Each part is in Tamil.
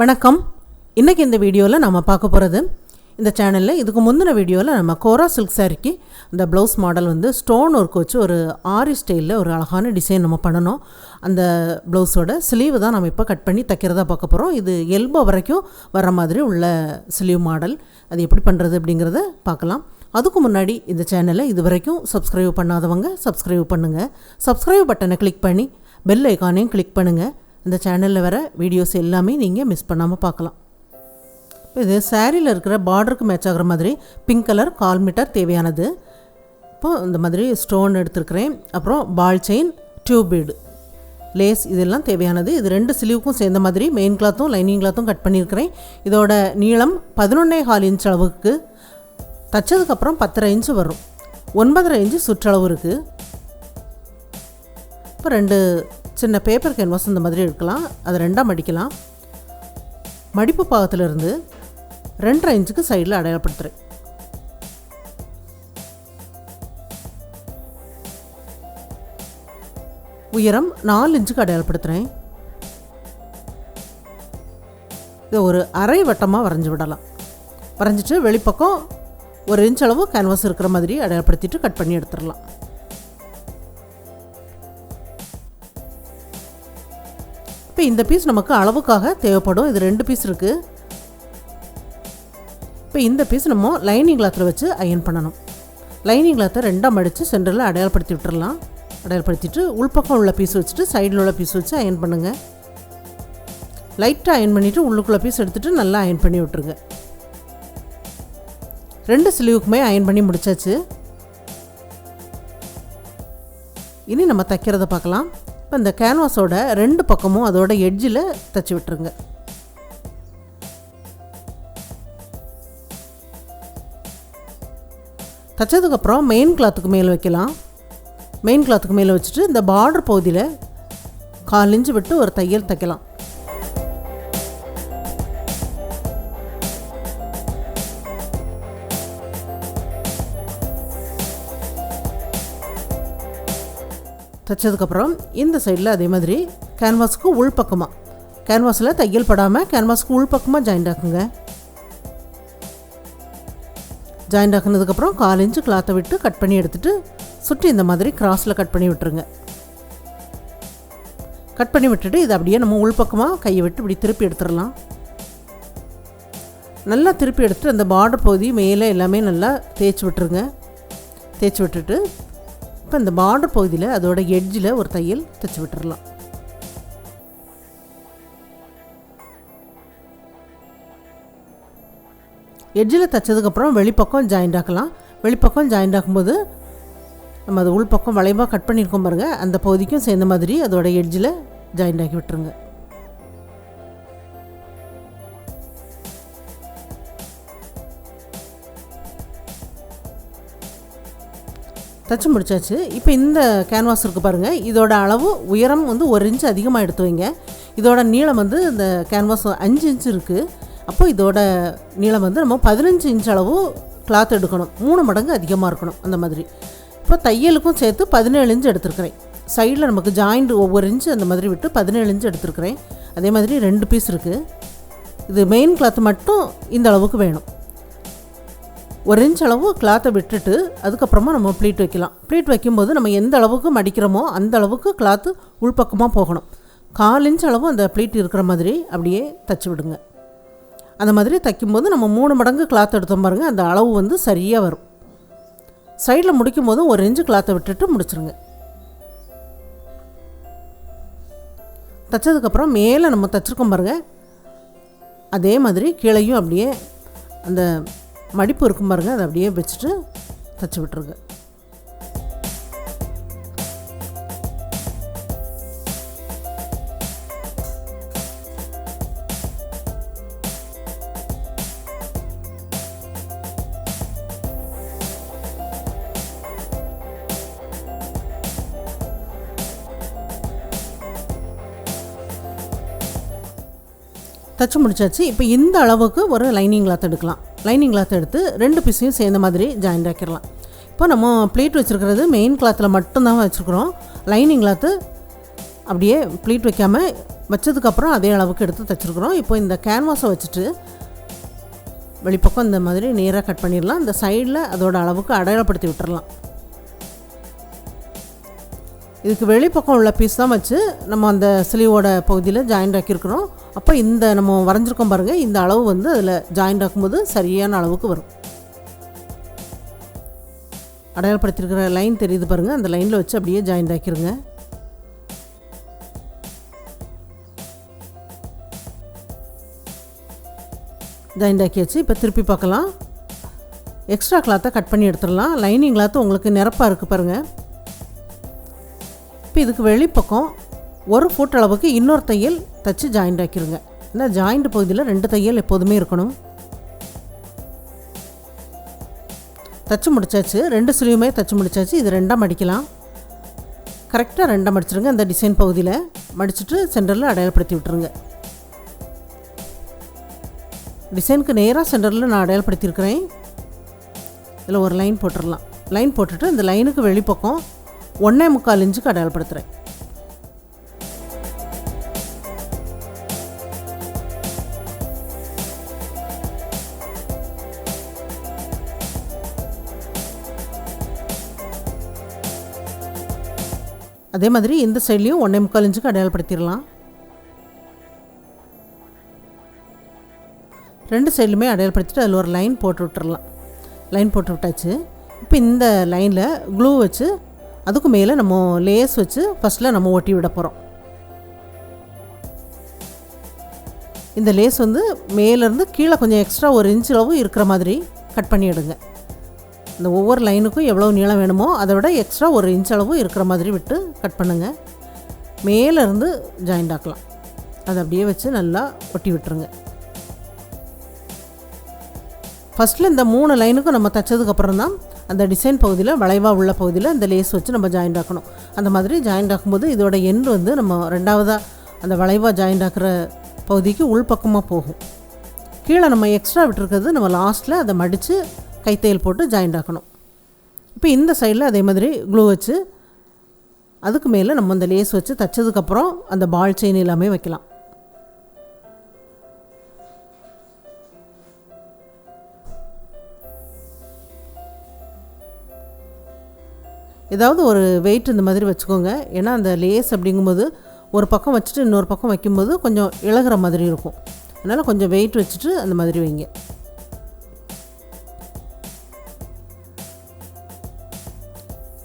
வணக்கம். இன்றைக்கி இந்த வீடியோவில் நம்ம பார்க்க போகிறது, இந்த சேனலில் இதுக்கு முந்தின வீடியோவில் நம்ம கோரா சில்க் சாரிக்கு இந்த ப்ளவுஸ் மாடல் ஸ்டோன் ஒர்க் வச்சு ஒரு ஆரி ஸ்டைலில் ஒரு அழகான டிசைன் நம்ம பண்ணணும். அந்த ப்ளவுஸோட ஸ்லீவ் தான் நம்ம இப்போ கட் பண்ணி தைக்கிறதா பார்க்க போகிறோம். இது எல்போ வரைக்கும் வர மாதிரி உள்ள ஸ்லீவ் மாடல். அது எப்படி பண்ணுறது அப்படிங்கிறத பார்க்கலாம். அதுக்கு முன்னாடி இந்த சேனலை இது வரைக்கும் சப்ஸ்கிரைப் பண்ணாதவங்க சப்ஸ்கிரைப் பண்ணுங்கள். சப்ஸ்கிரைப் பட்டனை கிளிக் பண்ணி பெல் ஐக்கானையும் கிளிக் பண்ணுங்கள். இந்த சேனலில் வர வீடியோஸ் எல்லாமே நீங்கள் மிஸ் பண்ணாமல் பார்க்கலாம். இது சாரியில் இருக்கிற பார்டருக்கு மேட்ச் ஆகிற மாதிரி பிங்க் கலர் 1/4 மீட்டர் தேவையானது. இப்போது இந்த மாதிரி ஸ்டோன் எடுத்துருக்கிறேன். அப்புறம் ball chain, tube bead, lace இதெல்லாம் தேவையானது. இது 2 ஸ்லீவுக்கும் சேர்ந்த மாதிரி மெயின் கிளாத்தும் லைனிங் கிளாத்தும் கட் பண்ணியிருக்கிறேன். இதோட நீளம் 11.25 இன்ச் அளவுக்கு, தைச்சதுக்கப்புறம் 10.5 இன்ச்சு வரும். 9.5 இன்ச்சு சுற்றளவு இருக்குது. இப்போ 2 சின்ன பேப்பர் கேன்வாஸ் இந்த மாதிரி எடுக்கலாம். அதை 2ஆக மடிக்கலாம். மடிப்பு பாகத்திலிருந்து 2.5 இன்ச்சுக்கு சைடில் அடையாளப்படுத்துகிறேன். உயரம் 4 இன்ச்சுக்கு அடையாளப்படுத்துகிறேன். இதை ஒரு அரை வட்டமாக வரைஞ்சி விடலாம். வரைஞ்சிட்டு வெளிப்பக்கம் 1 இன்ச் அளவு கேன்வாஸ் இருக்கிற மாதிரி அடையாளப்படுத்திட்டு கட் பண்ணி எடுத்துடலாம். இப்போ இந்த பீஸ் நமக்கு அளவுக்காக தேவைப்படும். இது 2 பீஸ் இருக்குது. இப்போ இந்த பீஸ் நம்ம லைனிங் கிளாத்தில் வச்சு அயன் பண்ணணும். லைனிங் கிளாத்தை 2ஆக மடித்து சென்டரில் அடையாளப்படுத்தி விட்டுறலாம். அடையாளப்படுத்திட்டு உள்பக்கம் உள்ள பீஸ் வச்சுட்டு சைடில் உள்ள பீஸ் வச்சு அயன் பண்ணுங்கள். லைட்டாக அயன் பண்ணிவிட்டு உள்ளுக்குள்ளே பீஸ் எடுத்துகிட்டு நல்லா அயன் பண்ணி விட்டுருங்க. 2 ஸ்லீவுக்குமே அயன் பண்ணி முடிச்சாச்சு. இனி நம்ம தைக்கிறத பார்க்கலாம். இப்போ இந்த கேன்வாஸோட 2 பக்கமும் அதோட எட்ஜில் தைச்சி விட்டுருங்க. தைச்சதுக்கப்புறம் மெயின் கிளாத்துக்கு மேலே வைக்கலாம். மெயின் கிளாத்துக்கு மேலே வச்சுட்டு இந்த பார்டர் பகுதியில் 1/4 இன்ச்சு விட்டு ஒரு தையல் தைக்கலாம். தைச்சதுக்கப்புறம் இந்த சைடில் அதே மாதிரி கேன்வாஸுக்கு உள்பக்கமாக, கேன்வாஸில் தையல் படாமல் கேன்வாஸுக்கு உள்பக்கமாக ஜாயிண்ட் ஆக்குங்க. ஜாயிண்ட் ஆக்குனதுக்கப்புறம் 1/4 இன்ச்சு கிளாத்தை விட்டு கட் பண்ணி எடுத்துகிட்டு சுற்றி இந்த மாதிரி கிராஸில் கட் பண்ணி விட்டுருங்க. கட் பண்ணி விட்டுட்டு இதை அப்படியே நம்ம உள்பக்கமாக கையை விட்டு இப்படி திருப்பி எடுத்துடலாம். நல்லா திருப்பி எடுத்துகிட்டு அந்த பார்டர் பகுதி மேலே எல்லாமே நல்லா தேய்ச்சி விட்டுருங்க. தேய்ச்சி விட்டுட்டு இப்போ இந்த பார்டர் பகுதியில் அதோட எட்ஜில் ஒரு தையல் தைச்சி விட்டுடலாம். எட்ஜில் தைச்சதுக்கப்புறம் வெளிப்பக்கம் ஜாயிண்ட் ஆக்கலாம். வெளிப்பக்கம் ஜாயிண்ட் ஆக்கும்போது நம்ம அது உள்பக்கம் வளைவாக கட் பண்ணியிருக்கோம் பாருங்கள், அந்த பகுதிக்கும் சேர்ந்த மாதிரி அதோட எட்ஜில் ஜாயிண்ட் ஆக்கி விட்டுருங்க. தைச்சி முடிச்சாச்சு. இப்போ இந்த கேன்வாஸ் இருக்குது பாருங்கள், இதோட அளவு உயரம் 1 இன்ச்சு அதிகமாக எடுத்து வைங்க. இதோட நீளம் இந்த கேன்வாஸ் 5 இன்ச்சு இருக்குது. அப்போ இதோட நீளம் நம்ம 15 இன்ச் அளவு கிளாத் எடுக்கணும். 3 மடங்கு அதிகமாக இருக்கணும் அந்த மாதிரி. இப்போ தையலுக்கும் சேர்த்து 17 இன்ச்சு எடுத்துருக்கிறேன். சைடில் நமக்கு ஜாயிண்ட் ஒவ்வொரு இன்ச்சு அந்த மாதிரி விட்டு 17 இன்ச்சு எடுத்துருக்கிறேன். அதே மாதிரி 2 பீஸ் இருக்குது. இது மெயின் கிளாத் மட்டும் இந்த அளவுக்கு வேணும். 1 இன்ச் அளவு கிளாத்தை விட்டுட்டு அதுக்கப்புறமா நம்ம ப்ளீட் வைக்கலாம். ப்ளீட் வைக்கும்போது நம்ம எந்த அளவுக்கு மடிக்கிறோமோ அந்த அளவுக்கு கிளாத்து உள்பக்கமாக போகணும். 1/4 இன்ச் அளவு அந்த ப்ளீட் இருக்கிற மாதிரி அப்படியே தைச்சி விடுங்க. அந்த மாதிரி தைக்கும்போது நம்ம 3 மடங்கு கிளாத் எடுத்தோம் பாருங்கள், அந்த அளவு சரியாக வரும். சைடில் முடிக்கும் போதும் 1 இன்ச்சு கிளாத்தை விட்டுட்டு முடிச்சுருங்க. தைச்சதுக்கப்புறம் மேலே நம்ம தைச்சிருக்கோம் பாருங்கள், அதே மாதிரி கீழையும் அப்படியே அந்த மடிப்பு இருக்கும் பாருங்கள், அதை அப்படியே வச்சுட்டு தைச்சி விட்டுருங்க. தைச்சி முடிச்சாச்சு. இப்போ இந்த அளவுக்கு ஒரு லைனிங் கிளாத் எடுக்கலாம். லைனிங் கிளாத் எடுத்து 2 பீஸையும் சேர்ந்த மாதிரி ஜாயிண்ட் ஆக்கிடலாம். இப்போ நம்ம ப்ளீட் வச்சுருக்கிறது மெயின் கிளாத்தில் மட்டும்தான் வச்சுருக்குறோம். லைனிங் கிளாத்து அப்படியே ப்ளீட் வைக்காமல் வச்சதுக்கப்புறம் அதே அளவுக்கு எடுத்து தைச்சிருக்கிறோம். இப்போ இந்த கேன்வாஸை வச்சுட்டு வெளிப்பக்கம் இந்த மாதிரி நேராக கட் பண்ணிடலாம். இந்த சைடில் அதோட அளவுக்கு அடையாளப்படுத்தி விட்டுறலாம். இதுக்கு வெளிப்பக்கம் உள்ள பீஸ் தான் வச்சு நம்ம அந்த ஸ்லீவோட பகுதியில் ஜாயிண்ட் ஆக்கியிருக்கிறோம். அப்போ இந்த நம்ம வரைஞ்சிருக்கோம் பாருங்கள், இந்த அளவு வந்து அதில் ஜாயிண்ட் ஆக்கும்போது சரியான அளவுக்கு வரும். அடையாளப்படுத்தியிருக்கிற லைன் தெரியுது பாருங்கள், அந்த லைனில் வச்சு அப்படியே ஜாயிண்ட் ஆக்கிருங்க. ஜாயிண்ட் ஆக்கியாச்சு. இப்போ திருப்பி பார்க்கலாம். எக்ஸ்ட்ரா கிளாத்தை கட் பண்ணி எடுத்துடலாம். லைனிங் கிளாத்து உங்களுக்கு நிரப்பாக இருக்குது பாருங்கள். இப்போ இதுக்கு வெளிப்பக்கம் 1 ஃபுட் அளவுக்கு இன்னொரு தையல் தைச்சி ஜாயிண்ட் ஆக்கிடுங்க. ஏன்னா ஜாயிண்ட் பகுதியில் 2 தையல் எப்போதுமே இருக்கணும். தைச்சி முடிச்சாச்சு. 2 ஸ்லீவுமே தைச்சி முடிச்சாச்சு. இது 2ஆக மடிக்கலாம். கரெக்டாக 2ஆக மடிச்சிருங்க. அந்த டிசைன் பகுதியில் மடிச்சுட்டு சென்டரில் அடையாளப்படுத்தி விட்டுருங்க. டிசைனுக்கு நேராக சென்டரில் நான் அடையாளப்படுத்தியிருக்கிறேன். இதில் ஒரு லைன் போட்டுடலாம். லைன் போட்டுட்டு இந்த லைனுக்கு வெளிப்பக்கம் 1.25 இன்ச்சுக்கு அடையாளப்படுத்துகிறேன். அதே மாதிரி இந்த சைட்லேயும் 1.25 இன்ச்சுக்கு அடையாளப்படுத்திடலாம். 2 சைட்லையுமே அடையாளப்படுத்திட்டு அதில் ஒரு லைன் போட்டு விட்டுறலாம். லைன் போட்டு விட்டாச்சு. இப்போ இந்த லைனில் க்ளூ வச்சு அதுக்கு மேலே நம்ம லேஸ் வச்சு ஃபஸ்ட்டில் நம்ம ஒட்டி விட போகிறோம். இந்த லேஸ் வந்து மேலேருந்து கீழே கொஞ்சம் எக்ஸ்ட்ரா 1 இன்ச் அளவு இருக்கிற மாதிரி கட் பண்ணி எடுங்க. இந்த ஒவ்வொரு லைனுக்கும் எவ்வளோ நீளம் வேணுமோ அதை விட எக்ஸ்ட்ரா 1 இன்ச் அளவு இருக்கிற மாதிரி விட்டு கட் பண்ணுங்கள். மேலேருந்து ஜாயிண்ட் ஆக்கலாம். அதை அப்படியே வச்சு நல்லா ஒட்டி விட்டுருங்க. ஃபஸ்ட்டில் இந்த 3 லைனுக்கும் நம்ம தைச்சதுக்கப்புறம் தான் அந்த டிசைன் பகுதியில் வளைவாக உள்ள பகுதியில் இந்த லேஸ் வச்சு நம்ம ஜாயிண்ட் ஆக்கணும். அந்த மாதிரி ஜாயிண்ட் ஆக்கும்போது இதோட எண்டு வந்து நம்ம ரெண்டாவதாக அந்த வளைவாக ஜாயிண்ட் ஆக்கிற பகுதிக்கு உள்பக்கமாக போகும். கீழே நம்ம எக்ஸ்ட்ரா விட்டுருக்கிறது நம்ம லாஸ்ட்டில் அதை மடித்து கைத்தையல் போட்டு ஜாயிண்ட் ஆக்கணும். இப்போ இந்த சைடில் அதே மாதிரி க்ளூ வச்சு அதுக்கு மேலே நம்ம அந்த லேஸ் வச்சு தைச்சதுக்கப்புறம் அந்த பால் செயின் எல்லாமே வைக்கலாம். ஏதாவது ஒரு வெயிட் இந்த மாதிரி வச்சுக்கோங்க. ஏன்னா அந்த லேஸ் அப்படிங்கும்போது ஒரு பக்கம் வச்சுட்டு இன்னொரு பக்கம் வைக்கும்போது கொஞ்சம் இழகிற மாதிரி இருக்கும். அதனால் கொஞ்சம் வெயிட் வச்சுட்டு அந்த மாதிரி வைங்க.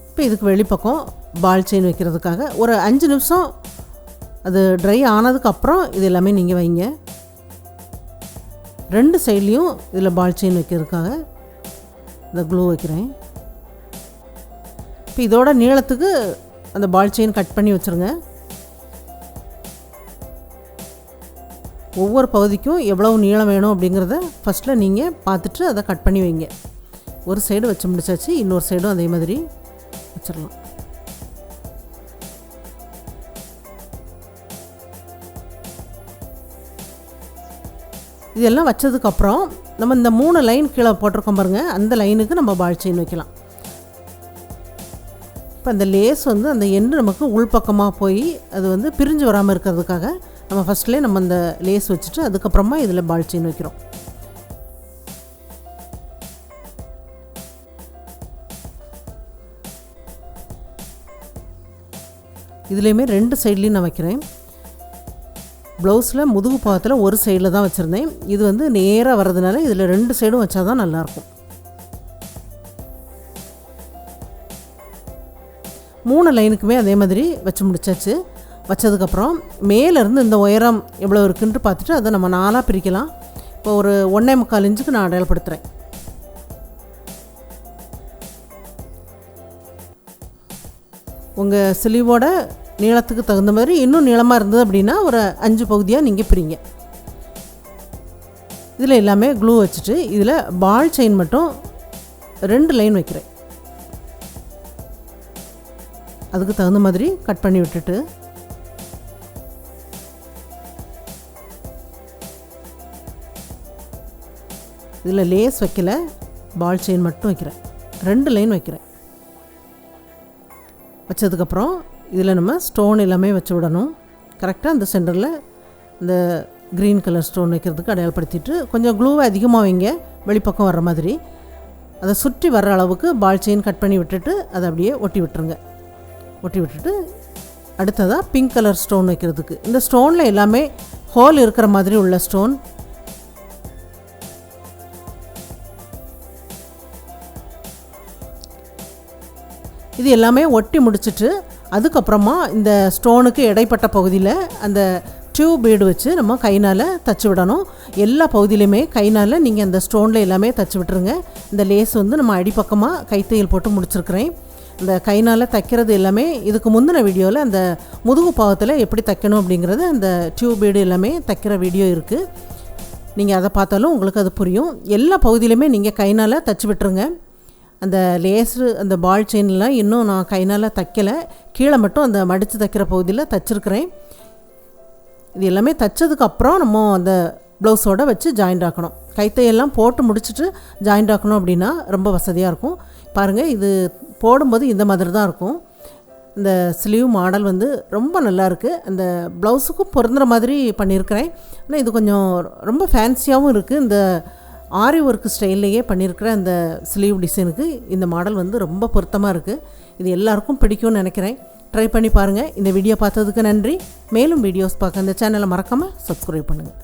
இப்போ இதுக்கு வெளிப்பக்கம் பால் செயின் வைக்கிறதுக்காக ஒரு 5 நிமிஷம் அது ட்ரை ஆனதுக்கப்புறம் இது எல்லாமே நீங்கள் வைங்க. 2 சைட்லேயும் இதில் பால் செயின் வைக்கிறதுக்காக இந்த க்ளூ வைக்கிறேன். இப்போ இதோட நீளத்துக்கு அந்த பால் செயின் கட் பண்ணி வச்சுருங்க. ஒவ்வொரு பகுதிக்கும் எவ்வளவு நீளம் வேணும் அப்படிங்கிறத ஃபஸ்ட்டில் நீங்கள் பார்த்துட்டு அதை கட் பண்ணி வைங்க. ஒரு சைடு வச்சு முடிச்சாச்சு. இன்னொரு சைடும் அதே மாதிரி வச்சிடலாம். இதெல்லாம் வச்சதுக்கப்புறம் நம்ம இந்த 3 லைன் கீழே போட்டிருக்கோம் பாருங்கள், அந்த லைனுக்கு நம்ம பால் செயின் வைக்கலாம். இப்போ அந்த லேஸ் வந்து அந்த எண்டு நமக்கு உள்பக்கமாக போய் அது வந்து பிரிஞ்சு வராமல் இருக்கிறதுக்காக நம்ம ஃபஸ்ட்லேயே நம்ம அந்த லேஸ் வச்சுட்டு அதுக்கப்புறமா இதில் பால் செயின் வைக்கிறோம். இதுலேயுமே 2 சைட்லேயும் நான் வைக்கிறேன். ப்ளவுஸில் முதுகு பாகத்தில் ஒரு சைடில் தான் வச்சுருந்தேன். இது வந்து நேராக வர்றதுனால இதில் 2 சைடும் வச்சா தான் நல்லாயிருக்கும். 3 லைனுக்குமே அதே மாதிரி வச்சு முடிச்சாச்சு. வச்சதுக்கப்புறம் மேலேருந்து இந்த உயரம் எவ்வளோ இருக்குன்ட்டு பார்த்துட்டு அதை நம்ம 4ஆக பிரிக்கலாம். இப்போ ஒரு 1.25 இன்ச்சுக்கு நான் அடையாளப்படுத்துகிறேன். உங்கள் ஸ்லீவோட நீளத்துக்கு தகுந்த மாதிரி இன்னும் நீளமாக இருந்தது அப்படின்னா ஒரு 5 பகுதியாக நீங்கள் பிரிங்க. இதில் எல்லாமே க்ளூ வச்சுட்டு இதில் பால் செயின் மட்டும் 2 லைன் வைக்கிறேன். அதுக்கு தகுந்த மாதிரி கட் பண்ணி விட்டுட்டு இதில் லேஸ் வைக்கல, பால் செயின் மட்டும் வைக்கிறேன். 2 லைன் வைக்கிறேன். வச்சதுக்கப்புறம் இதில் நம்ம ஸ்டோன் எல்லாமே வச்சு விடணும். கரெக்டாக அந்த சென்டரில் இந்த க்ரீன் கலர் ஸ்டோன் வைக்கிறதுக்கு அடையாளப்படுத்திட்டு கொஞ்சம் க்ளூவை அதிகமாக வைங்க, வெளிப்பக்கம் வர்ற மாதிரி. அதை சுற்றி வர்ற அளவுக்கு பால் செயின் கட் பண்ணி விட்டுட்டு அதை அப்படியே ஒட்டி விட்டுருங்க. ஒட்டி விட்டுட்டு அடுத்ததாக பிங்க் கலர் ஸ்டோன் வைக்கிறதுக்கு, இந்த ஸ்டோனில் எல்லாமே ஹோல் இருக்கிற மாதிரி உள்ள ஸ்டோன். இது எல்லாமே ஒட்டி முடிச்சுட்டு அதுக்கப்புறமா இந்த ஸ்டோனுக்கு இடைப்பட்ட பகுதியில் அந்த டியூப் பீடு வச்சு நம்ம கைனால் தச்சு விடணும். எல்லா பகுதியிலையுமே கைனால் நீங்கள் அந்த ஸ்டோனில் எல்லாமே தச்சு விட்டுருங்க. இந்த லேஸ் வந்து நம்ம அடிப்பக்கமாக கைத்தையல் போட்டு முடிச்சிருக்கிறேன். இந்த கைனால் தைக்கிறது எல்லாமே இதுக்கு முந்தின வீடியோவில் அந்த முதுகு பாகத்தில் எப்படி தைக்கணும் அப்படிங்கிறது அந்த டியூப் பீடு எல்லாமே தைக்கிற வீடியோ இருக்குது. நீங்கள் அதை பார்த்தாலும் உங்களுக்கு அது புரியும். எல்லா பகுதியிலையுமே நீங்கள் கைனால் தச்சு விட்டுருங்க. அந்த லேஸு அந்த பால் செயின்லாம் இன்னும் நான் கைனால் தைக்கலை, கீழே மட்டும் அந்த மடித்து தைக்கிற பகுதியில் தைச்சிருக்கிறேன். இது எல்லாமே தைச்சதுக்கப்புறம் நம்ம அந்த ப்ளவுஸோடு வச்சு ஜாயிண்ட் ஆக்கணும். கைத்தையெல்லாம் போட்டு முடிச்சுட்டு ஜாயிண்ட் ஆக்கணும் அப்படின்னா ரொம்ப வசதியாக இருக்கும். பாருங்கள், இது போடும்போது இந்த மாதிரி தான் இருக்கும். இந்த ஸ்லீவ் மாடல் வந்து ரொம்ப நல்லாயிருக்கு. அந்த ப்ளவுஸுக்கும் பொருந்துகிற மாதிரி பண்ணியிருக்கிறேன். ஆனால் இது கொஞ்சம் ரொம்ப ஃபேன்சியாகவும் இருக்குது. இந்த ஆரி ஒர்க் ஸ்டைல்லையே பண்ணியிருக்கிற அந்த ஸ்லீவ் டிசைனுக்கு இந்த மாடல் வந்து ரொம்ப பொருத்தமாக இருக்குது. இது எல்லாருக்கும் பிடிக்கும்னு நினைக்கிறேன். ட்ரை பண்ணி பாருங்கள். இந்த வீடியோ பார்த்ததுக்கு நன்றி. மேலும் வீடியோஸ் பார்க்க இந்த சேனலை மறக்காமல் சப்ஸ்கிரைப் பண்ணுங்கள்.